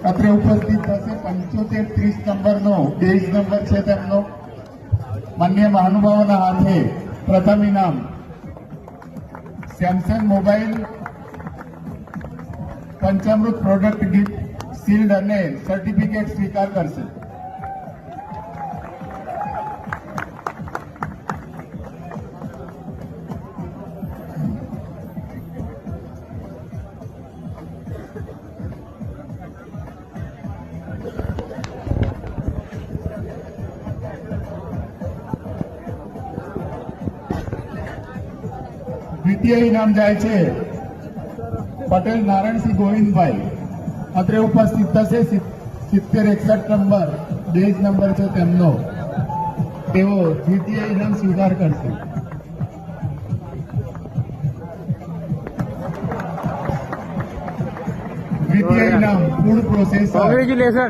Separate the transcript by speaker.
Speaker 1: અત્રે ઉપસ્થિત થશે 75-30 નંબરનો બેઝ નંબર છે તેમનો. માન્ય મહાનુભાવોના હાથે પ્રથમ ઇનામ Samsung mobile Panchamrut product gift shield અને સર્ટિફિકેટ સ્વીકાર કરશે. દ્વિતીય ઇનામ જાય છે પટેલ નારાયણસિંહ ગોવિંદભાઈ. અત્રે ઉપસ્થિત થશે 70-61 નંબર બેઝ નંબર છે તેમનો. તેઓ દ્વિતીય ઇનામ સ્વીકાર કરશે. દ્વિતીય ઇનામ ફૂડ પ્રોસેસર.
Speaker 2: કોંગ્રેચ્યુલેશન.